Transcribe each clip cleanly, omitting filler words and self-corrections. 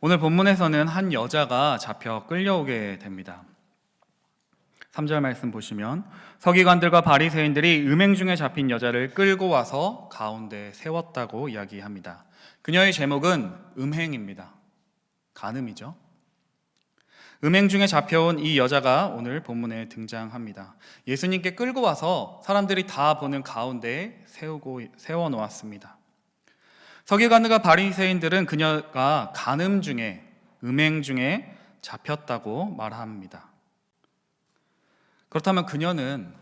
오늘 본문에서는 한 여자가 잡혀 끌려오게 됩니다. 3절 말씀 보시면 서기관들과 바리새인들이 음행 중에 잡힌 여자를 끌고 와서 가운데 세웠다고 이야기합니다. 그녀의 제목은 음행입니다. 간음이죠. 음행 중에 잡혀온 이 여자가 오늘 본문에 등장합니다. 예수님께 끌고 와서 사람들이 다 보는 가운데에 세워놓았습니다. 서기관들과 바리새인들은 그녀가 간음 중에, 음행 중에 잡혔다고 말합니다. 그렇다면 그녀는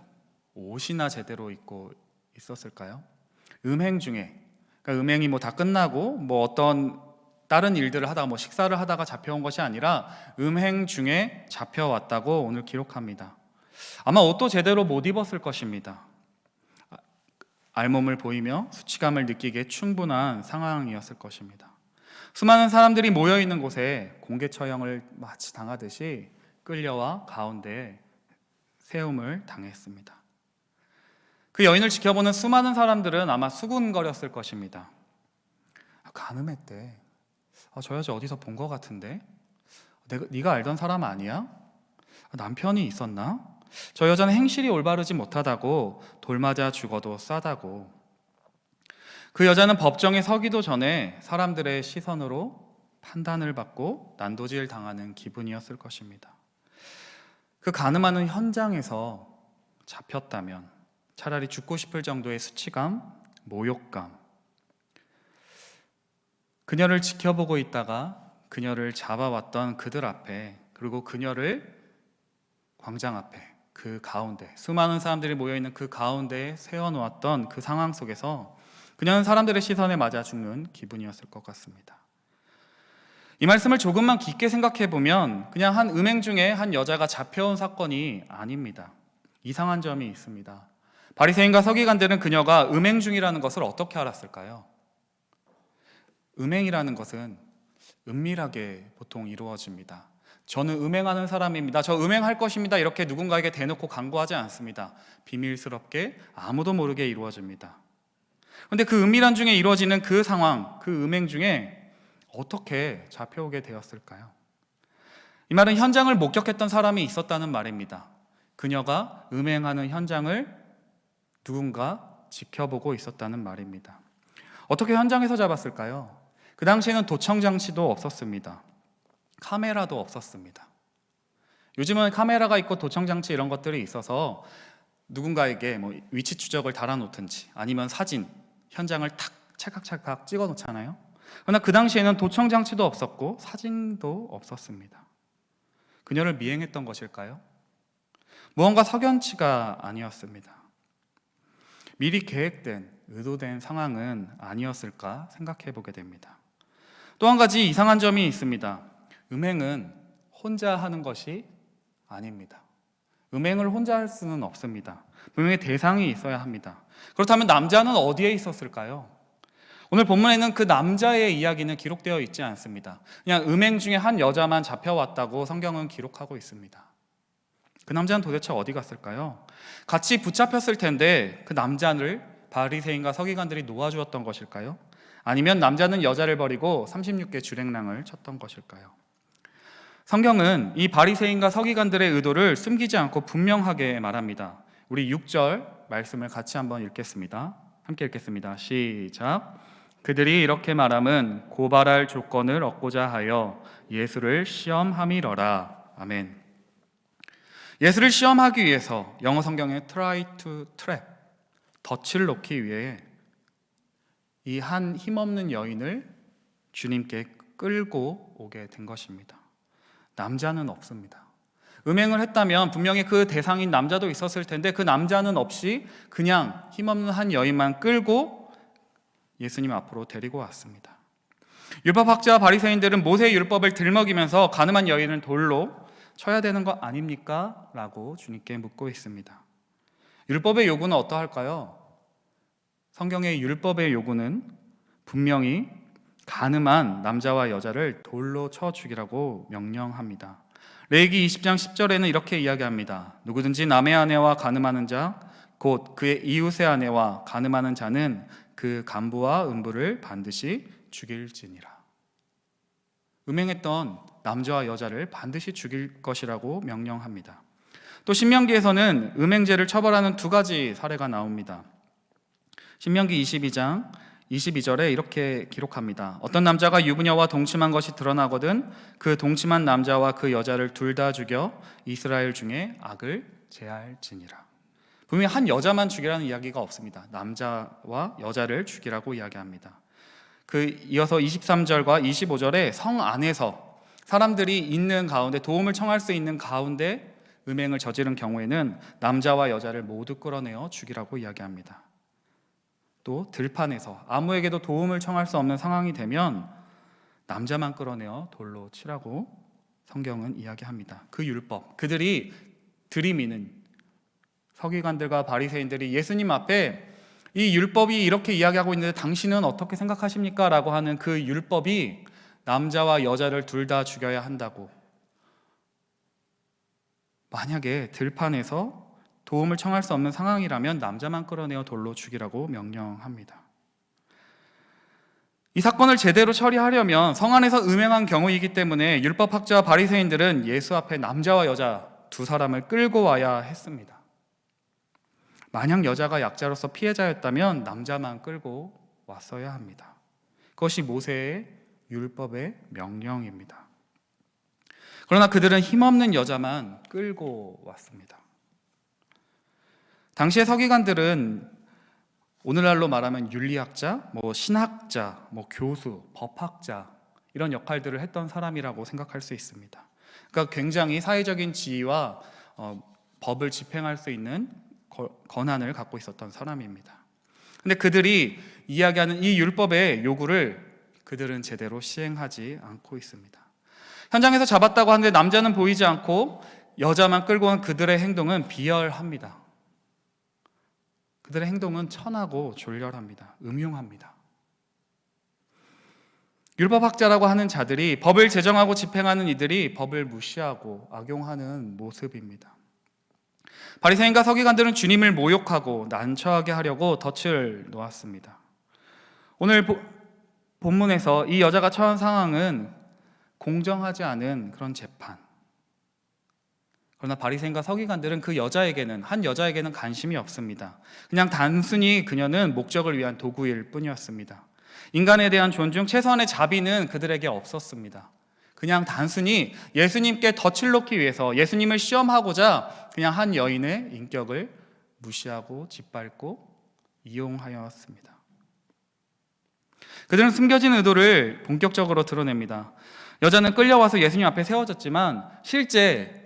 옷이나 제대로 입고 있었을까요? 음행 중에, 그러니까 음행이 다 끝나고 어떤 다른 일들을 하다가 식사를 하다가 잡혀온 것이 아니라 음행 중에 잡혀왔다고 오늘 기록합니다. 아마 옷도 제대로 못 입었을 것입니다. 알몸을 보이며 수치감을 느끼기에 충분한 상황이었을 것입니다. 수많은 사람들이 모여있는 곳에 공개 처형을 마치 당하듯이 끌려와 가운데에 세움을 당했습니다. 그 여인을 지켜보는 수많은 사람들은 아마 수군거렸을 것입니다. 간음했대. 저 여자 어디서 본 것 같은데? 네가 알던 사람 아니야? 남편이 있었나? 저 여자는 행실이 올바르지 못하다고, 돌맞아 죽어도 싸다고. 그 여자는 법정에 서기도 전에 사람들의 시선으로 판단을 받고 난도질 당하는 기분이었을 것입니다. 그 간음하는 현장에서 잡혔다면 차라리 죽고 싶을 정도의 수치감, 모욕감, 그녀를 지켜보고 있다가 그녀를 잡아왔던 그들 앞에, 그리고 그녀를 광장 앞에, 그 가운데, 수많은 사람들이 모여있는 그 가운데에 세워놓았던 그 상황 속에서 그녀는 사람들의 시선에 맞아 죽는 기분이었을 것 같습니다. 이 말씀을 조금만 깊게 생각해 보면 그냥 한 음행 중에 한 여자가 잡혀온 사건이 아닙니다. 이상한 점이 있습니다. 바리새인과 서기관들은 그녀가 음행 중이라는 것을 어떻게 알았을까요? 음행이라는 것은 은밀하게 보통 이루어집니다. 저는 음행하는 사람입니다. 저 음행할 것입니다. 이렇게 누군가에게 대놓고 강구하지 않습니다. 비밀스럽게 아무도 모르게 이루어집니다. 그런데 그 은밀한 중에 이루어지는 그 상황, 그 음행 중에 어떻게 잡혀오게 되었을까요? 이 말은 현장을 목격했던 사람이 있었다는 말입니다. 그녀가 음행하는 현장을 누군가 지켜보고 있었다는 말입니다. 어떻게 현장에서 잡았을까요? 그 당시에는 도청 장치도 없었습니다. 카메라도 없었습니다. 요즘은 카메라가 있고 도청 장치 이런 것들이 있어서 누군가에게 위치 추적을 달아놓든지 아니면 사진, 현장을 탁 찰칵찰칵 찍어 놓잖아요. 그러나 그 당시에는 도청 장치도 없었고 사진도 없었습니다. 그녀를 미행했던 것일까요? 무언가 석연치가 아니었습니다. 미리 계획된, 의도된 상황은 아니었을까 생각해 보게 됩니다. 또 한 가지 이상한 점이 있습니다. 음행은 혼자 하는 것이 아닙니다. 음행을 혼자 할 수는 없습니다. 분명히 대상이 있어야 합니다. 그렇다면 남자는 어디에 있었을까요? 오늘 본문에는 그 남자의 이야기는 기록되어 있지 않습니다. 그냥 음행 중에 한 여자만 잡혀왔다고 성경은 기록하고 있습니다. 그 남자는 도대체 어디 갔을까요? 같이 붙잡혔을 텐데 그 남자를 바리새인과 서기관들이 놓아주었던 것일까요? 아니면 남자는 여자를 버리고 36개 주랭랑을 쳤던 것일까요? 성경은 이 바리새인과 서기관들의 의도를 숨기지 않고 분명하게 말합니다. 우리 6절 말씀을 같이 한번 읽겠습니다. 함께 읽겠습니다. 시작. 그들이 이렇게 말함은 고발할 조건을 얻고자 하여 예수를 시험함이러라. 아멘. 예수를 시험하기 위해서 영어 성경에 try to trap, 덫을 놓기 위해 이 한 힘없는 여인을 주님께 끌고 오게 된 것입니다. 남자는 없습니다. 음행을 했다면 분명히 그 대상인 남자도 있었을 텐데 그 남자는 없이 그냥 힘없는 한 여인만 끌고 예수님 앞으로 데리고 왔습니다. 율법학자와 바리새인들은 모세의 율법을 들먹이면서 간음한 여인을 돌로 쳐야 되는 거 아닙니까? 라고 주님께 묻고 있습니다. 율법의 요구는 어떠할까요? 성경의 율법의 요구는 분명히 간음한 남자와 여자를 돌로 쳐 죽이라고 명령합니다. 레위기 20장 10절에는 이렇게 이야기합니다. 누구든지 남의 아내와 간음하는 자, 곧 그의 이웃의 아내와 간음하는 자는 그 간부와 음부를 반드시 죽일지니라. 음행했던 남자와 여자를 반드시 죽일 것이라고 명령합니다. 또 신명기에서는 음행죄를 처벌하는 두 가지 사례가 나옵니다. 신명기 22장 22절에 이렇게 기록합니다. 어떤 남자가 유부녀와 동침한 것이 드러나거든 그 동침한 남자와 그 여자를 둘 다 죽여 이스라엘 중에 악을 제할지니라. 분명히 한 여자만 죽이라는 이야기가 없습니다. 남자와 여자를 죽이라고 이야기합니다. 이어서 23절과 25절에 성 안에서 사람들이 있는 가운데 도움을 청할 수 있는 가운데 음행을 저지른 경우에는 남자와 여자를 모두 끌어내어 죽이라고 이야기합니다. 또 들판에서 아무에게도 도움을 청할 수 없는 상황이 되면 남자만 끌어내어 돌로 치라고 성경은 이야기합니다. 그 율법, 그들이 들이미는 서기관들과 바리새인들이 예수님 앞에 이 율법이 이렇게 이야기하고 있는데 당신은 어떻게 생각하십니까? 라고 하는 그 율법이 남자와 여자를 둘 다 죽여야 한다고, 만약에 들판에서 도움을 청할 수 없는 상황이라면 남자만 끌어내어 돌로 죽이라고 명령합니다. 이 사건을 제대로 처리하려면 성 안에서 음행한 경우이기 때문에 율법학자와 바리새인들은 예수 앞에 남자와 여자 두 사람을 끌고 와야 했습니다. 만약 여자가 약자로서 피해자였다면 남자만 끌고 왔어야 합니다. 그것이 모세의 율법의 명령입니다. 그러나 그들은 힘없는 여자만 끌고 왔습니다. 당시의 서기관들은 오늘날로 말하면 윤리학자, 신학자, 교수, 법학자 이런 역할들을 했던 사람이라고 생각할 수 있습니다. 그러니까 굉장히 사회적인 지위와 법을 집행할 수 있는 권한을 갖고 있었던 사람입니다. 근데 그들이 이야기하는 이 율법의 요구를 그들은 제대로 시행하지 않고 있습니다. 현장에서 잡았다고 하는데 남자는 보이지 않고 여자만 끌고 온 그들의 행동은 비열합니다. 그들의 행동은 천하고 졸렬합니다. 음흉합니다. 율법학자라고 하는 자들이, 법을 제정하고 집행하는 이들이 법을 무시하고 악용하는 모습입니다. 바리새인과 서기관들은 주님을 모욕하고 난처하게 하려고 덫을 놓았습니다. 오늘 본문에서 이 여자가 처한 상황은 공정하지 않은 그런 재판. 그러나 바리새인과 서기관들은 한 여자에게는 관심이 없습니다. 그냥 단순히 그녀는 목적을 위한 도구일 뿐이었습니다. 인간에 대한 존중, 최소한의 자비는 그들에게 없었습니다. 그냥 단순히 예수님께 덫을 놓기 위해서, 예수님을 시험하고자 그냥 한 여인의 인격을 무시하고 짓밟고 이용하였습니다. 그들은 숨겨진 의도를 본격적으로 드러냅니다. 여자는 끌려와서 예수님 앞에 세워졌지만 실제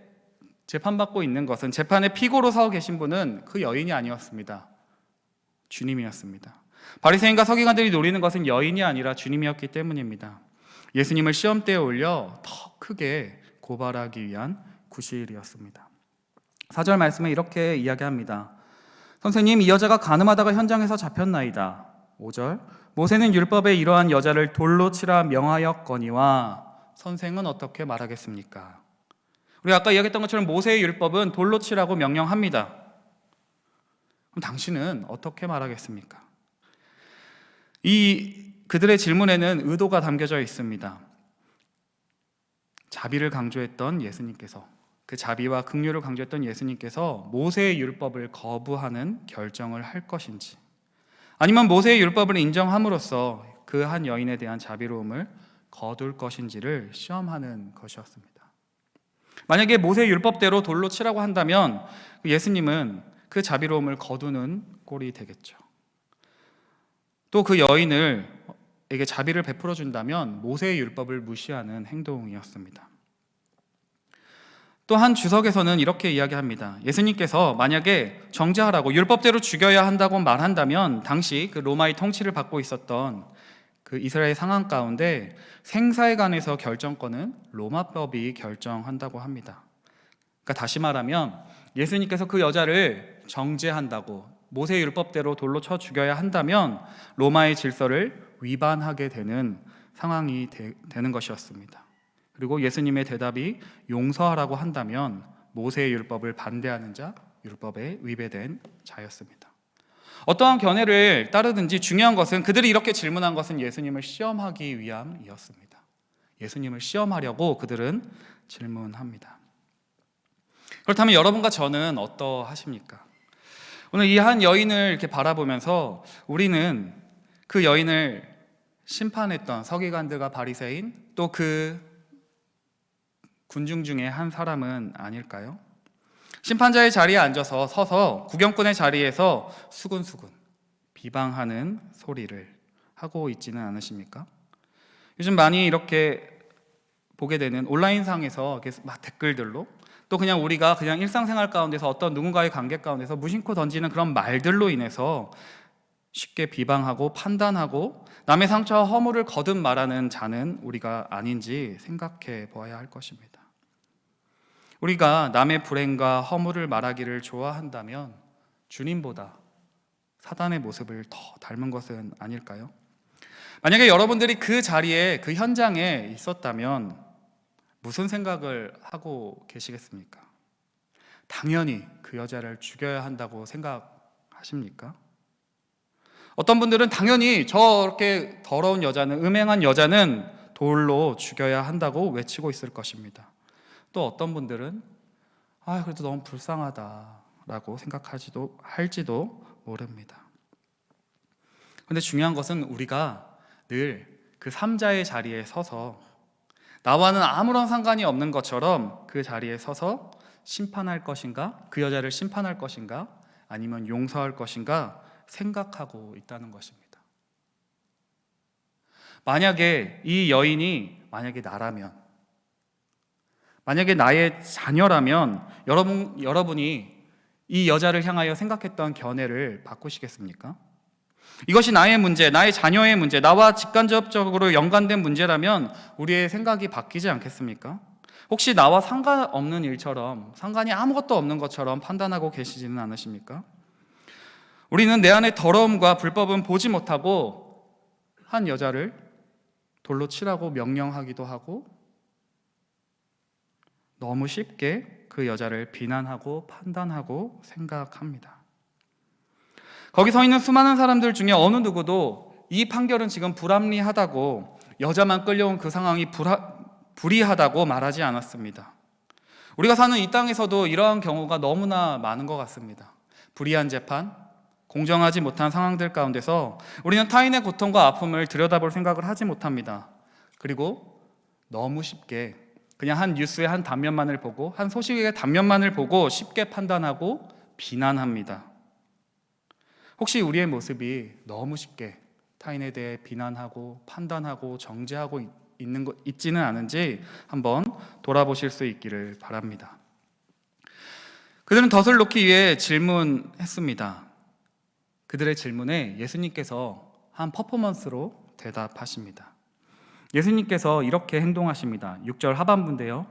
재판받고 있는 것은, 재판에 피고로 서 계신 분은 그 여인이 아니었습니다. 주님이었습니다. 바리새인과 서기관들이 노리는 것은 여인이 아니라 주님이었기 때문입니다. 예수님을 시험대에 올려 더 크게 고발하기 위한 구실이었습니다. 4절 말씀에 이렇게 이야기합니다. 선생님, 이 여자가 간음하다가 현장에서 잡혔나이다. 5절, 모세는 율법에 이러한 여자를 돌로 치라 명하였거니와 선생은 어떻게 말하겠습니까? 우리가 아까 이야기했던 것처럼 모세의 율법은 돌로 치라고 명령합니다. 그럼 당신은 어떻게 말하겠습니까? 그들의 질문에는 의도가 담겨져 있습니다. 자비를 강조했던 예수님께서, 그 자비와 긍휼을 강조했던 예수님께서 모세의 율법을 거부하는 결정을 할 것인지, 아니면 모세의 율법을 인정함으로써 그 한 여인에 대한 자비로움을 거둘 것인지를 시험하는 것이었습니다. 만약에 모세의 율법대로 돌로 치라고 한다면 예수님은 그 자비로움을 거두는 꼴이 되겠죠. 또 그 여인에게 자비를 베풀어 준다면 모세의 율법을 무시하는 행동이었습니다. 또 한 주석에서는 이렇게 이야기합니다. 예수님께서 만약에 정죄하라고 율법대로 죽여야 한다고 말한다면 당시 그 로마의 통치를 받고 있었던 그 이스라엘 상황 가운데 생사에 관해서 결정권은 로마법이 결정한다고 합니다. 그러니까 다시 말하면 예수님께서 그 여자를 정죄한다고, 모세 율법대로 돌로 쳐 죽여야 한다면 로마의 질서를 위반하게 되는 상황이 되는 것이었습니다. 그리고 예수님의 대답이 용서하라고 한다면 모세의 율법을 반대하는 자, 율법에 위배된 자였습니다. 어떠한 견해를 따르든지 중요한 것은 그들이 이렇게 질문한 것은 예수님을 시험하기 위함이었습니다. 예수님을 시험하려고 그들은 질문합니다. 그렇다면 여러분과 저는 어떠하십니까? 오늘 이 한 여인을 이렇게 바라보면서 우리는 그 여인을 심판했던 서기관들과 바리새인 또 그 군중 중에 한 사람은 아닐까요? 심판자의 자리에 앉아서 서서 구경꾼의 자리에서 수군수군 비방하는 소리를 하고 있지는 않으십니까? 요즘 많이 이렇게 보게 되는 온라인상에서 막 댓글들로 또 그냥 우리가 그냥 일상생활 가운데서 어떤 누군가의 관계 가운데서 무심코 던지는 그런 말들로 인해서 쉽게 비방하고 판단하고 남의 상처와 허물을 거듭 말하는 자는 우리가 아닌지 생각해 보아야 할 것입니다. 우리가 남의 불행과 허물을 말하기를 좋아한다면 주님보다 사단의 모습을 더 닮은 것은 아닐까요? 만약에 여러분들이 그 자리에 그 현장에 있었다면 무슨 생각을 하고 계시겠습니까? 당연히 그 여자를 죽여야 한다고 생각하십니까? 어떤 분들은 당연히 저렇게 더러운 여자는, 음행한 여자는 돌로 죽여야 한다고 외치고 있을 것입니다. 또 어떤 분들은 그래도 너무 불쌍하다라고 할지도 모릅니다. 그런데 중요한 것은 우리가 늘 그 삼자의 자리에 서서 나와는 아무런 상관이 없는 것처럼 그 자리에 서서 심판할 것인가, 그 여자를 심판할 것인가, 아니면 용서할 것인가 생각하고 있다는 것입니다. 만약에 이 여인이 나라면, 만약에 나의 자녀라면 여러분이 이 여자를 향하여 생각했던 견해를 바꾸시겠습니까? 이것이 나의 문제, 나의 자녀의 문제, 나와 직간접적으로 연관된 문제라면 우리의 생각이 바뀌지 않겠습니까? 혹시 나와 상관없는 일처럼, 상관이 아무것도 없는 것처럼 판단하고 계시지는 않으십니까? 우리는 내 안의 더러움과 불법은 보지 못하고 한 여자를 돌로 치라고 명령하기도 하고 너무 쉽게 그 여자를 비난하고 판단하고 생각합니다. 거기 서 있는 수많은 사람들 중에 어느 누구도 이 판결은 지금 불합리하다고, 여자만 끌려온 그 상황이 불의하다고 말하지 않았습니다. 우리가 사는 이 땅에서도 이러한 경우가 너무나 많은 것 같습니다. 불의한 재판, 공정하지 못한 상황들 가운데서 우리는 타인의 고통과 아픔을 들여다볼 생각을 하지 못합니다. 그리고 너무 쉽게 그냥 한 뉴스의 한 단면만을 보고, 한 소식의 단면만을 보고 쉽게 판단하고 비난합니다. 혹시 우리의 모습이 너무 쉽게 타인에 대해 비난하고 판단하고 정죄하고 있지는 않은지 한번 돌아보실 수 있기를 바랍니다. 그들은 덫을 놓기 위해 질문했습니다. 그들의 질문에 예수님께서 한 퍼포먼스로 대답하십니다. 예수님께서 이렇게 행동하십니다. 6절 하반부인데요.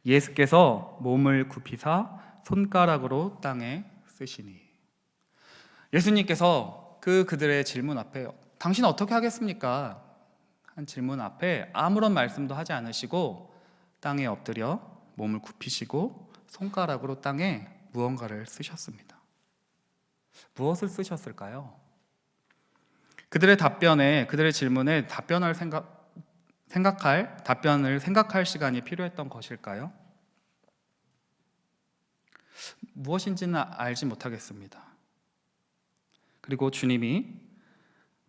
예수께서 몸을 굽히사 손가락으로 땅에 쓰시니. 예수님께서 그들의 질문 앞에 당신 어떻게 하겠습니까? 한 질문 앞에 아무런 말씀도 하지 않으시고 땅에 엎드려 몸을 굽히시고 손가락으로 땅에 무언가를 쓰셨습니다. 무엇을 쓰셨을까요? 그들의 질문에 답변을 생각할 시간이 필요했던 것일까요? 무엇인지는 알지 못하겠습니다. 그리고 주님이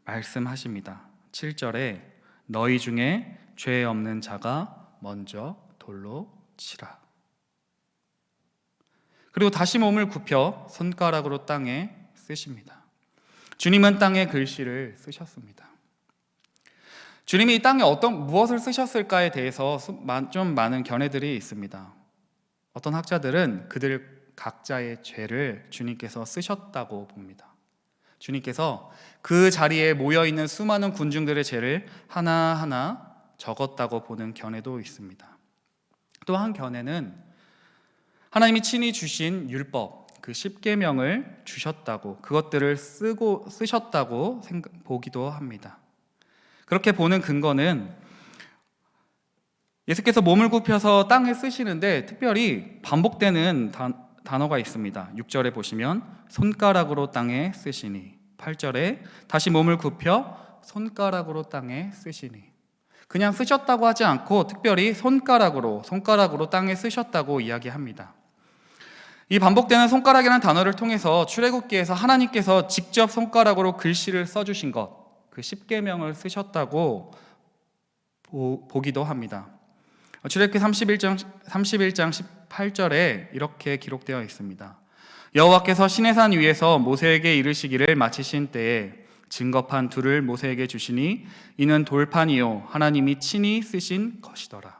말씀하십니다. 7절에 너희 중에 죄 없는 자가 먼저 돌로 치라. 그리고 다시 몸을 굽혀 손가락으로 땅에 쓰십니다. 주님은 땅에 글씨를 쓰셨습니다. 주님이 이 땅에 무엇을 쓰셨을까에 대해서 좀 많은 견해들이 있습니다. 어떤 학자들은 그들 각자의 죄를 주님께서 쓰셨다고 봅니다. 주님께서 그 자리에 모여있는 수많은 군중들의 죄를 하나하나 적었다고 보는 견해도 있습니다. 또 한 견해는 하나님이 친히 주신 율법, 그 10계명을 주셨다고, 그것들을 쓰셨다고 보기도 합니다. 그렇게 보는 근거는 예수께서 몸을 굽혀서 땅에 쓰시는데 특별히 반복되는 단어가 있습니다. 6절에 보시면 손가락으로 땅에 쓰시니, 8절에 다시 몸을 굽혀 손가락으로 땅에 쓰시니. 그냥 쓰셨다고 하지 않고 특별히 손가락으로 땅에 쓰셨다고 이야기합니다. 이 반복되는 손가락이라는 단어를 통해서 출애굽기에서 하나님께서 직접 손가락으로 글씨를 써주신 것, 그 십계명을 쓰셨다고 보기도 합니다. 출애굽기 31장 18절에 이렇게 기록되어 있습니다. 여호와께서 시내산 위에서 모세에게 이르시기를 마치신 때에 증거판 둘을 모세에게 주시니 이는 돌판이요 하나님이 친히 쓰신 것이더라.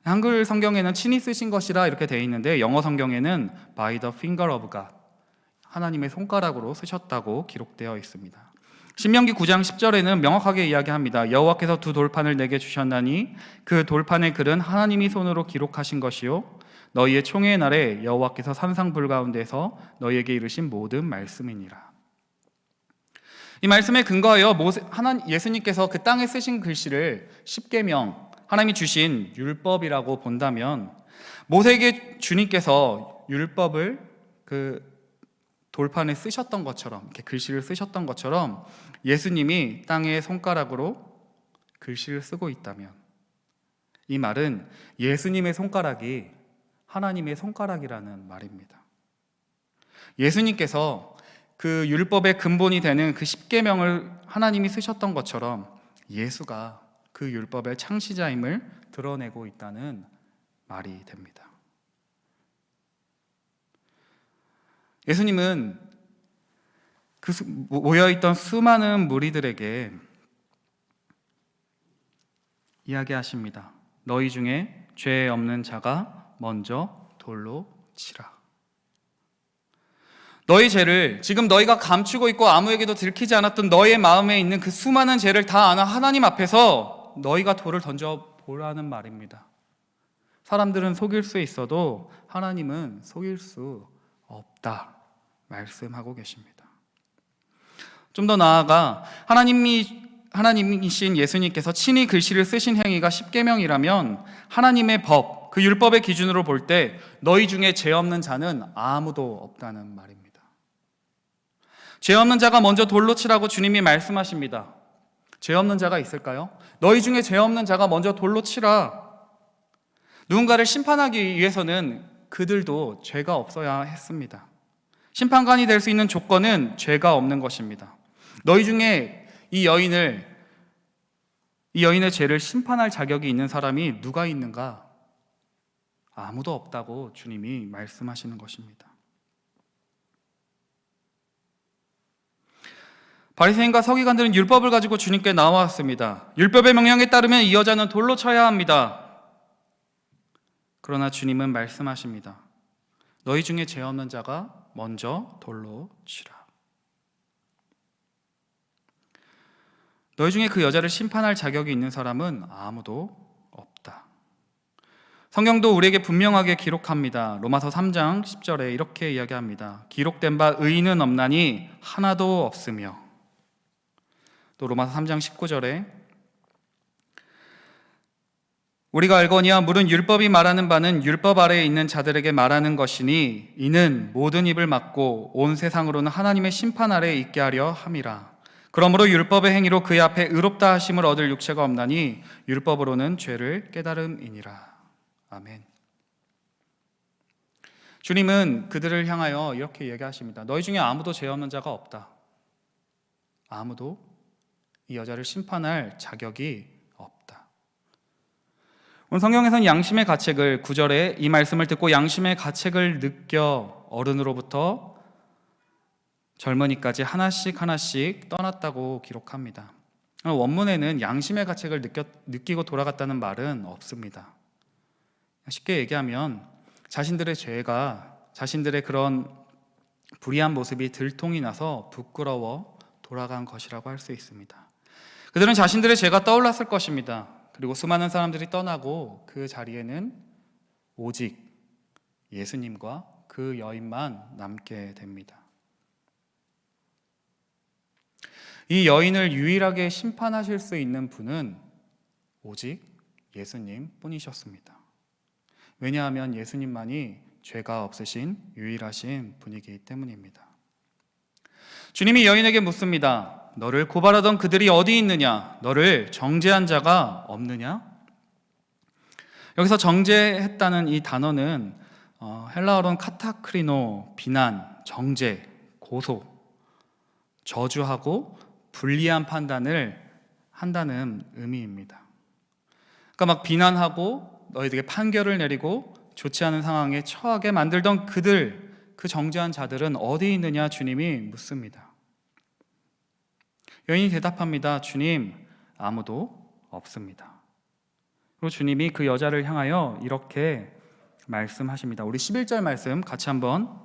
한글 성경에는 친히 쓰신 것이라 이렇게 되어 있는데 영어 성경에는 by the finger of God, 하나님의 손가락으로 쓰셨다고 기록되어 있습니다. 신명기 9장 10절에는 명확하게 이야기합니다. 여호와께서 두 돌판을 내게 주셨나니 그 돌판의 글은 하나님이 손으로 기록하신 것이요 너희의 총회의 날에 여호와께서 산상불 가운데서 너희에게 이르신 모든 말씀이니라. 이 말씀에 근거하여 예수님께서 그 땅에 쓰신 글씨를 십계명, 하나님이 주신 율법이라고 본다면 모세에게 주님께서 율법을 그 돌판에 쓰셨던 것처럼, 이렇게 글씨를 쓰셨던 것처럼 예수님이 땅에 손가락으로 글씨를 쓰고 있다면 이 말은 예수님의 손가락이 하나님의 손가락이라는 말입니다. 예수님께서 그 율법의 근본이 되는 그 십계명을 하나님이 쓰셨던 것처럼 예수가 그 율법의 창시자임을 드러내고 있다는 말이 됩니다. 예수님은 그 모여있던 수많은 무리들에게 이야기하십니다. 너희 중에 죄 없는 자가 먼저 돌로 치라. 너희 죄를, 지금 너희가 감추고 있고 아무에게도 들키지 않았던 너희의 마음에 있는 그 수많은 죄를 다 아는 하나님 앞에서 너희가 돌을 던져보라는 말입니다. 사람들은 속일 수 있어도 하나님은 속일 수 없다 말씀하고 계십니다. 좀 더 나아가 하나님이신 예수님께서 친히 글씨를 쓰신 행위가 십계명이라면 하나님의 법, 그 율법의 기준으로 볼 때 너희 중에 죄 없는 자는 아무도 없다는 말입니다. 죄 없는 자가 먼저 돌로 치라고 주님이 말씀하십니다. 죄 없는 자가 있을까요? 너희 중에 죄 없는 자가 먼저 돌로 치라. 누군가를 심판하기 위해서는 그들도 죄가 없어야 했습니다. 심판관이 될 수 있는 조건은 죄가 없는 것입니다. 너희 중에 이 여인의 죄를 심판할 자격이 있는 사람이 누가 있는가? 아무도 없다고 주님이 말씀하시는 것입니다. 바리새인과 서기관들은 율법을 가지고 주님께 나왔습니다. 율법의 명령에 따르면 이 여자는 돌로 쳐야 합니다. 그러나 주님은 말씀하십니다. 너희 중에 죄 없는 자가 먼저 돌로 치라. 너희 중에 그 여자를 심판할 자격이 있는 사람은 아무도 없다. 성경도 우리에게 분명하게 기록합니다. 로마서 3장 10절에 이렇게 이야기합니다. 기록된 바 의인은 없나니 하나도 없으며. 또 로마서 3장 19절에 우리가 알거니와 물은 율법이 말하는 바는 율법 아래에 있는 자들에게 말하는 것이니 이는 모든 입을 막고 온 세상으로는 하나님의 심판 아래에 있게 하려 함이라. 그러므로 율법의 행위로 그의 앞에 의롭다 하심을 얻을 육체가 없나니 율법으로는 죄를 깨달음이니라. 아멘. 주님은 그들을 향하여 이렇게 얘기하십니다. 너희 중에 아무도 죄 없는 자가 없다. 아무도 이 여자를 심판할 자격이 없다. 오늘 성경에서는 양심의 가책을 9절에 이 말씀을 듣고 양심의 가책을 느껴 어른으로부터 젊은이까지 하나씩 떠났다고 기록합니다. 원문에는 양심의 가책을 느끼고 돌아갔다는 말은 없습니다. 쉽게 얘기하면 자신들의 죄가, 자신들의 그런 불의한 모습이 들통이 나서 부끄러워 돌아간 것이라고 할 수 있습니다. 그들은 자신들의 죄가 떠올랐을 것입니다. 그리고 수많은 사람들이 떠나고 그 자리에는 오직 예수님과 그 여인만 남게 됩니다. 이 여인을 유일하게 심판하실 수 있는 분은 오직 예수님 뿐이셨습니다. 왜냐하면 예수님만이 죄가 없으신 유일하신 분이기 때문입니다. 주님이 여인에게 묻습니다. 너를 고발하던 그들이 어디 있느냐? 너를 정죄한 자가 없느냐? 여기서 정죄했다는 이 단어는 헬라어로는 카타크리노, 비난, 정죄, 고소, 저주하고 불리한 판단을 한다는 의미입니다. 그러니까 막 비난하고 너희들에게 판결을 내리고 좋지 않은 상황에 처하게 만들던 그 정죄한 자들은 어디 있느냐 주님이 묻습니다. 여인이 대답합니다. 주님, 아무도 없습니다. 그리고 주님이 그 여자를 향하여 이렇게 말씀하십니다. 우리 11절 말씀 같이 한번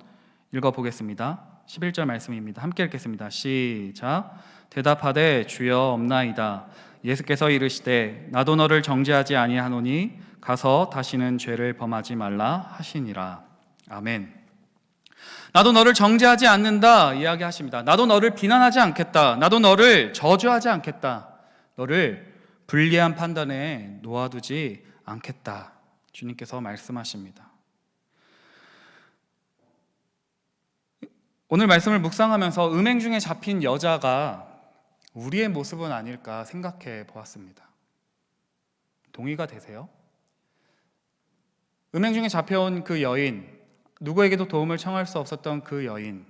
읽어보겠습니다. 11절 말씀입니다. 함께 읽겠습니다. 시작. 대답하되 주여 없나이다. 예수께서 이르시되 나도 너를 정죄하지 아니하노니 가서 다시는 죄를 범하지 말라 하시니라. 아멘. 나도 너를 정죄하지 않는다 이야기하십니다. 나도 너를 비난하지 않겠다. 나도 너를 저주하지 않겠다. 너를 불리한 판단에 놓아두지 않겠다. 주님께서 말씀하십니다. 오늘 말씀을 묵상하면서 음행 중에 잡힌 여자가 우리의 모습은 아닐까 생각해 보았습니다. 동의가 되세요? 음행 중에 잡혀온 그 여인, 누구에게도 도움을 청할 수 없었던 그 여인,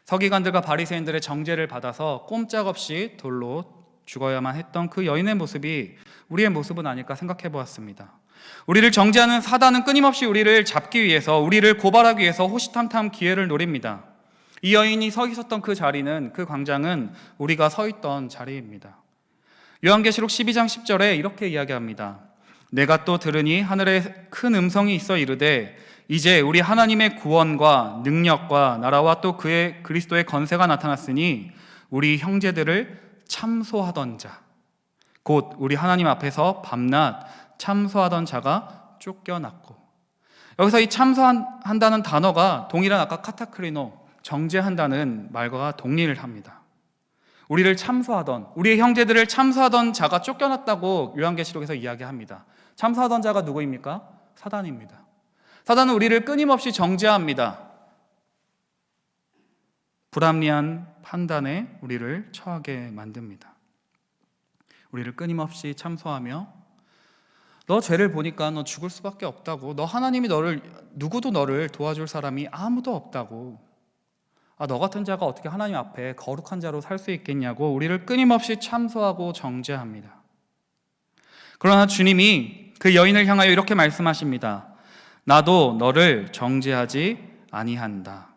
서기관들과 바리새인들의 정죄를 받아서 꼼짝없이 돌로 죽어야만 했던 그 여인의 모습이 우리의 모습은 아닐까 생각해 보았습니다. 우리를 정죄하는 사단은 끊임없이 우리를 잡기 위해서, 우리를 고발하기 위해서 호시탐탐 기회를 노립니다. 이 여인이 서 있었던 그 자리는, 그 광장은 우리가 서 있던 자리입니다. 요한계시록 12장 10절에 이렇게 이야기합니다. 내가 또 들으니 하늘에 큰 음성이 있어 이르되 이제 우리 하나님의 구원과 능력과 나라와 또 그의 그리스도의 건세가 나타났으니 우리 형제들을 참소하던 자, 곧 우리 하나님 앞에서 밤낮 참소하던 자가 쫓겨났고, 여기서 이 참소한다는 단어가 동일한 아까 카타크리노, 정죄한다는 말과 동일합니다. 우리를 참소하던, 우리의 형제들을 참소하던 자가 쫓겨났다고 요한계시록에서 이야기합니다. 참소하던 자가 누구입니까? 사단입니다. 사단은 우리를 끊임없이 정죄합니다. 불합리한 판단에 우리를 처하게 만듭니다. 우리를 끊임없이 참소하며 너 죄를 보니까 너 죽을 수밖에 없다고, 너 하나님이 누구도 너를 도와줄 사람이 아무도 없다고, 너 같은 자가 어떻게 하나님 앞에 거룩한 자로 살 수 있겠냐고 우리를 끊임없이 참소하고 정죄합니다. 그러나 주님이 그 여인을 향하여 이렇게 말씀하십니다. 나도 너를 정죄하지 아니한다.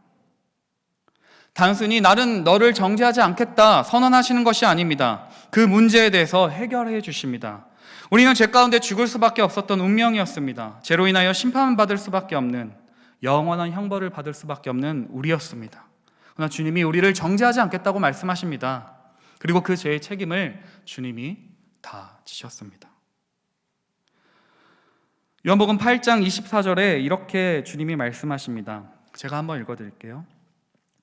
단순히 나는 너를 정죄하지 않겠다 선언하시는 것이 아닙니다. 그 문제에 대해서 해결해 주십니다. 우리는 죄 가운데 죽을 수밖에 없었던 운명이었습니다. 죄로 인하여 심판받을 수밖에 없는, 영원한 형벌을 받을 수밖에 없는 우리였습니다. 그러나 주님이 우리를 정죄하지 않겠다고 말씀하십니다. 그리고 그 죄의 책임을 주님이 다 지셨습니다. 요한복음 8장 24절에 이렇게 주님이 말씀하십니다. 제가 한번 읽어드릴게요.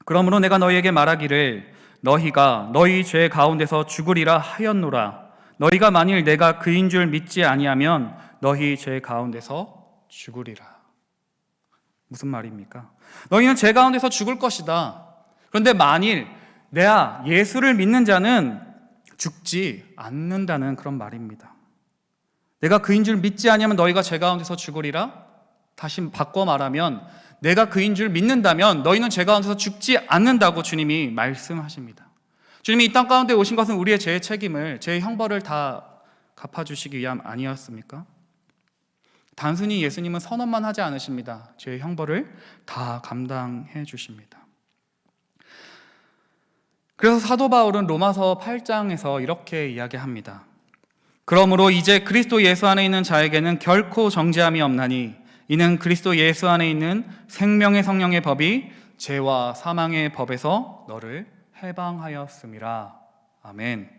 그러므로 내가 너희에게 말하기를 너희가 너희 죄 가운데서 죽으리라 하였노라. 너희가 만일 내가 그인 줄 믿지 아니하면 너희 죄 가운데서 죽으리라. 무슨 말입니까? 너희는 죄 가운데서 죽을 것이다. 그런데 만일 내가 예수를 믿는 자는 죽지 않는다는 그런 말입니다. 내가 그인 줄 믿지 아니하면 너희가 죄 가운데서 죽으리라? 다시 바꿔 말하면 내가 그인 줄 믿는다면 너희는 죄 가운데서 죽지 않는다고 주님이 말씀하십니다. 주님이 이 땅 가운데 오신 것은 우리의 죄의 책임을, 죄의 형벌을 다 갚아주시기 위함 아니었습니까? 단순히 예수님은 선언만 하지 않으십니다. 죄의 형벌을 다 감당해 주십니다. 그래서 사도 바울은 로마서 8장에서 이렇게 이야기합니다. 그러므로 이제 그리스도 예수 안에 있는 자에게는 결코 정죄함이 없나니 이는 그리스도 예수 안에 있는 생명의 성령의 법이 죄와 사망의 법에서 너를 해방하였음이라. 아멘.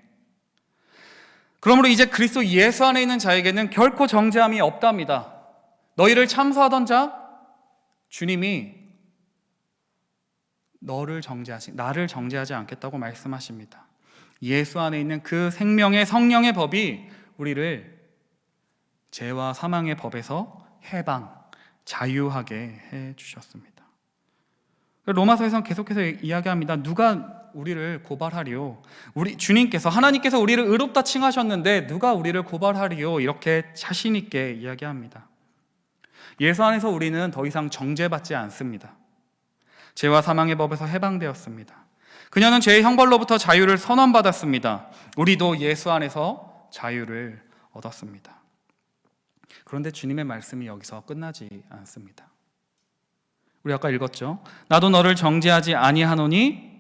그러므로 이제 그리스도 예수 안에 있는 자에게는 결코 정죄함이 없답니다. 너희를 참소하던 자, 주님이 나를 정죄하지 않겠다고 말씀하십니다. 예수 안에 있는 그 생명의 성령의 법이 우리를 죄와 사망의 법에서 해방, 자유하게 해 주셨습니다. 로마서에서는 계속해서 이야기합니다. 누가 우리를 고발하리요? 하나님께서 우리를 의롭다 칭하셨는데 누가 우리를 고발하리요? 이렇게 자신 있게 이야기합니다. 예수 안에서 우리는 더 이상 정죄받지 않습니다. 죄와 사망의 법에서 해방되었습니다. 그녀는 죄의 형벌로부터 자유를 선언받았습니다. 우리도 예수 안에서 자유를 얻었습니다. 그런데 주님의 말씀이 여기서 끝나지 않습니다. 우리 아까 읽었죠? 나도 너를 정죄하지 아니하노니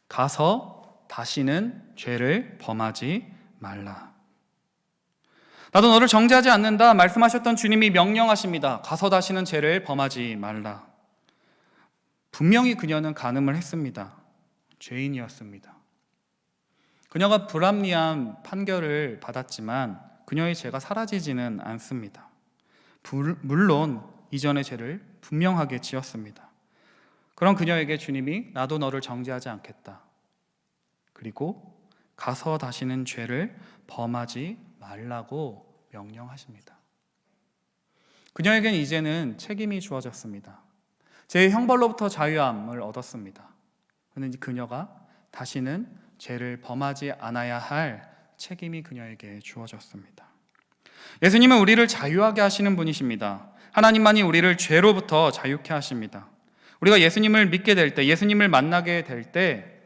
가서 다시는 죄를 범하지 말라. 나도 너를 정죄하지 않는다 말씀하셨던 주님이 명령하십니다. 가서 다시는 죄를 범하지 말라. 분명히 그녀는 간음을 했습니다. 죄인이었습니다. 그녀가 불합리한 판결을 받았지만 그녀의 죄가 사라지지는 않습니다. 물론 이전의 죄를 분명하게 지었습니다. 그런 그녀에게 주님이 나도 너를 정죄하지 않겠다. 그리고 가서 다시는 죄를 범하지 말라고 명령하십니다. 그녀에겐 이제는 책임이 주어졌습니다. 죄의 형벌로부터 자유함을 얻었습니다. 그런데 그녀가 다시는 죄를 범하지 않아야 할 책임이 그녀에게 주어졌습니다. 예수님은 우리를 자유하게 하시는 분이십니다. 하나님만이 우리를 죄로부터 자유케 하십니다. 우리가 예수님을 믿게 될 때, 예수님을 만나게 될 때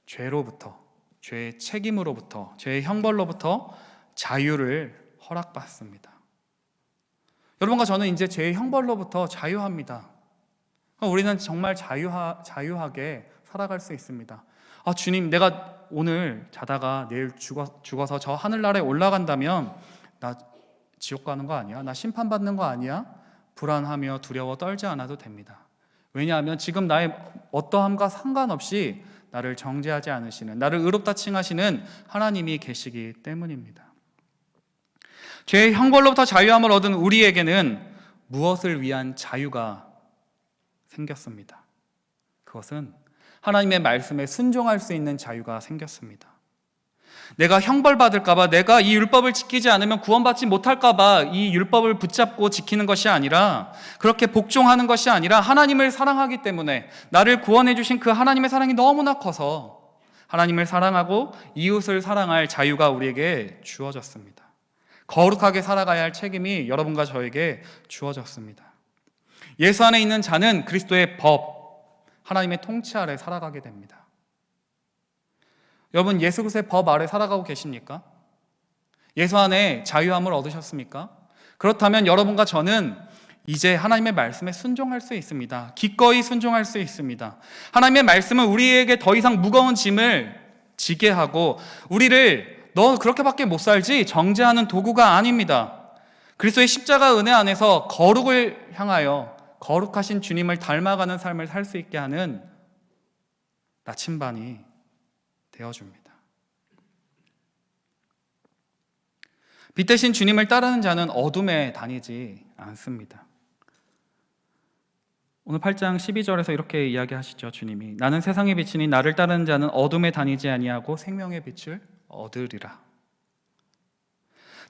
죄로부터, 죄의 책임으로부터, 죄의 형벌로부터 자유를 허락받습니다. 여러분과 저는 이제 죄의 형벌로부터 자유합니다. 우리는 정말 자유하게 살아갈 수 있습니다. 주님, 내가 오늘 자다가 내일 죽어서 저 하늘나라에 올라간다면 나 지옥 가는 거 아니야? 나 심판받는 거 아니야? 불안하며 두려워 떨지 않아도 됩니다. 왜냐하면 지금 나의 어떠함과 상관없이 나를 정죄하지 않으시는, 나를 의롭다 칭하시는 하나님이 계시기 때문입니다. 죄의 형벌로부터 자유함을 얻은 우리에게는 무엇을 위한 자유가 생겼습니다. 그것은 하나님의 말씀에 순종할 수 있는 자유가 생겼습니다. 내가 형벌받을까봐, 내가 이 율법을 지키지 않으면 구원받지 못할까봐 이 율법을 붙잡고 지키는 것이 아니라, 그렇게 복종하는 것이 아니라 하나님을 사랑하기 때문에, 나를 구원해 주신 그 하나님의 사랑이 너무나 커서 하나님을 사랑하고 이웃을 사랑할 자유가 우리에게 주어졌습니다. 거룩하게 살아가야 할 책임이 여러분과 저에게 주어졌습니다. 예수 안에 있는 자는 그리스도의 법, 하나님의 통치 아래 살아가게 됩니다. 여러분, 예수 그리스도의 법 아래 살아가고 계십니까? 예수 안에 자유함을 얻으셨습니까? 그렇다면 여러분과 저는 이제 하나님의 말씀에 순종할 수 있습니다. 기꺼이 순종할 수 있습니다. 하나님의 말씀은 우리에게 더 이상 무거운 짐을 지게 하고 우리를 너 그렇게밖에 못 살지 정죄하는 도구가 아닙니다. 그리스도의 십자가 은혜 안에서 거룩을 향하여 거룩하신 주님을 닮아가는 삶을 살 수 있게 하는 나침반이 되어줍니다. 빛 대신 주님을 따르는 자는 어둠에 다니지 않습니다. 오늘 8장 12절에서 이렇게 이야기하시죠. 주님이 나는 세상의 빛이니 나를 따르는 자는 어둠에 다니지 아니하고 생명의 빛을 얻으리라.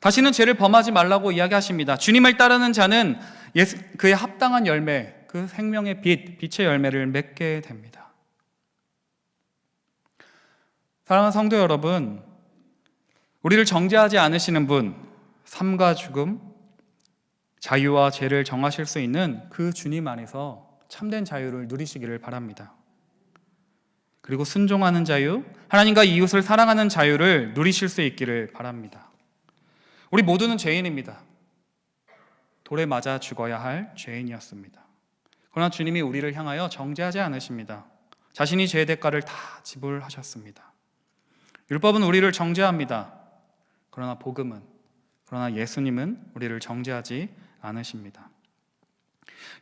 다시는 죄를 범하지 말라고 이야기하십니다. 주님을 따르는 자는 그의 합당한 열매, 그 생명의 빛의 열매를 맺게 됩니다. 사랑하는 성도 여러분, 우리를 정죄하지 않으시는 분, 삶과 죽음, 자유와 죄를 정하실 수 있는 그 주님 안에서 참된 자유를 누리시기를 바랍니다. 그리고 순종하는 자유, 하나님과 이웃을 사랑하는 자유를 누리실 수 있기를 바랍니다. 우리 모두는 죄인입니다. 돌에 맞아 죽어야 할 죄인이었습니다. 그러나 주님이 우리를 향하여 정죄하지 않으십니다. 자신이 죄의 대가를 다 지불하셨습니다. 율법은 우리를 정죄합니다. 그러나 예수님은 우리를 정죄하지 않으십니다.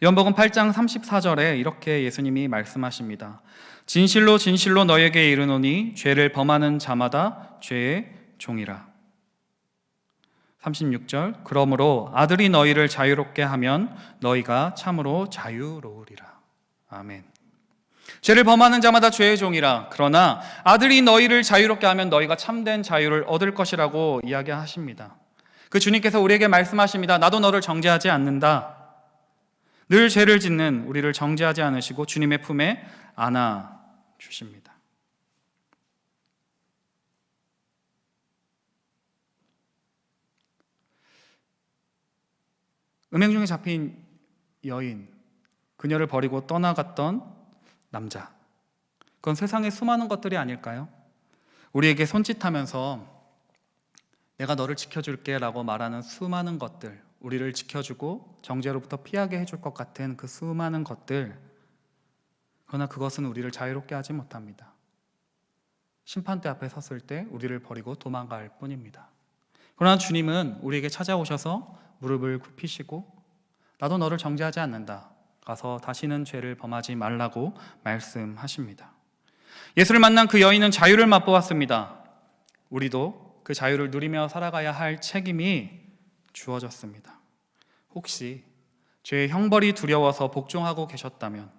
요한복음 8장 34절에 이렇게 예수님이 말씀하십니다. 진실로 진실로 너에게 이르노니 죄를 범하는 자마다 죄의 종이라. 36절 그러므로 아들이 너희를 자유롭게 하면 너희가 참으로 자유로우리라. 아멘. 죄를 범하는 자마다 죄의 종이라. 그러나 아들이 너희를 자유롭게 하면 너희가 참된 자유를 얻을 것이라고 이야기하십니다. 그 주님께서 우리에게 말씀하십니다. 나도 너를 정죄하지 않는다. 늘 죄를 짓는 우리를 정죄하지 않으시고 주님의 품에 안아 주십니다. 음행 중에 잡힌 여인, 그녀를 버리고 떠나갔던 남자, 그건 세상의 수많은 것들이 아닐까요? 우리에게 손짓하면서 내가 너를 지켜줄게 라고 말하는 수많은 것들, 우리를 지켜주고 정죄로부터 피하게 해줄 것 같은 그 수많은 것들, 그러나 그것은 우리를 자유롭게 하지 못합니다. 심판대 앞에 섰을 때 우리를 버리고 도망갈 뿐입니다. 그러나 주님은 우리에게 찾아오셔서 무릎을 굽히시고 나도 너를 정죄하지 않는다, 가서 다시는 죄를 범하지 말라고 말씀하십니다. 예수를 만난 그 여인은 자유를 맛보았습니다. 우리도 그 자유를 누리며 살아가야 할 책임이 주어졌습니다. 혹시 죄의 형벌이 두려워서 복종하고 계셨다면,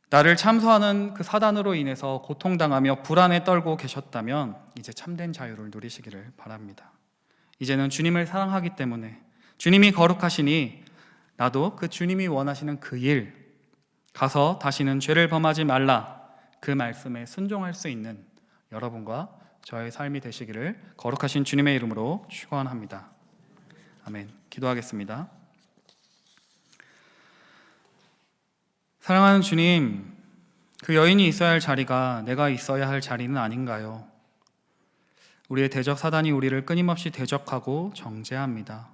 나를 참소하는 그 사단으로 인해서 고통당하며 불안에 떨고 계셨다면 이제 참된 자유를 누리시기를 바랍니다. 이제는 주님을 사랑하기 때문에, 주님이 거룩하시니 나도 그 주님이 원하시는 그 일, 가서 다시는 죄를 범하지 말라, 그 말씀에 순종할 수 있는 여러분과 저의 삶이 되시기를 거룩하신 주님의 이름으로 축원합니다. 아멘. 기도하겠습니다. 사랑하는 주님, 그 여인이 있어야 할 자리가 내가 있어야 할 자리는 아닌가요? 우리의 대적 사단이 우리를 끊임없이 대적하고 정죄합니다.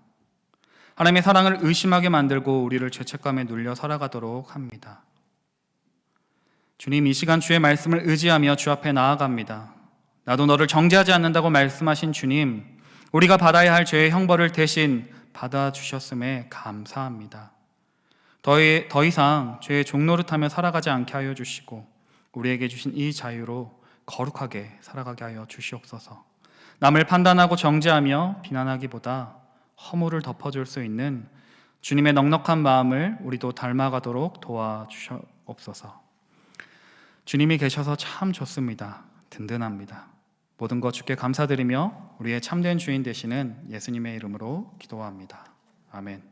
하나님의 사랑을 의심하게 만들고 우리를 죄책감에 눌려 살아가도록 합니다. 주님, 이 시간 주의 말씀을 의지하며 주 앞에 나아갑니다. 나도 너를 정죄하지 않는다고 말씀하신 주님, 우리가 받아야 할 죄의 형벌을 대신 받아주셨음에 감사합니다. 더 이상 죄의 종노릇하며 살아가지 않게 하여 주시고 우리에게 주신 이 자유로 거룩하게 살아가게 하여 주시옵소서. 남을 판단하고 정죄하며 비난하기보다 허물을 덮어줄 수 있는 주님의 넉넉한 마음을 우리도 닮아가도록 도와주시옵소서. 주님이 계셔서 참 좋습니다. 든든합니다. 모든 것 주께 감사드리며 우리의 참된 주인 되시는 예수님의 이름으로 기도합니다. 아멘.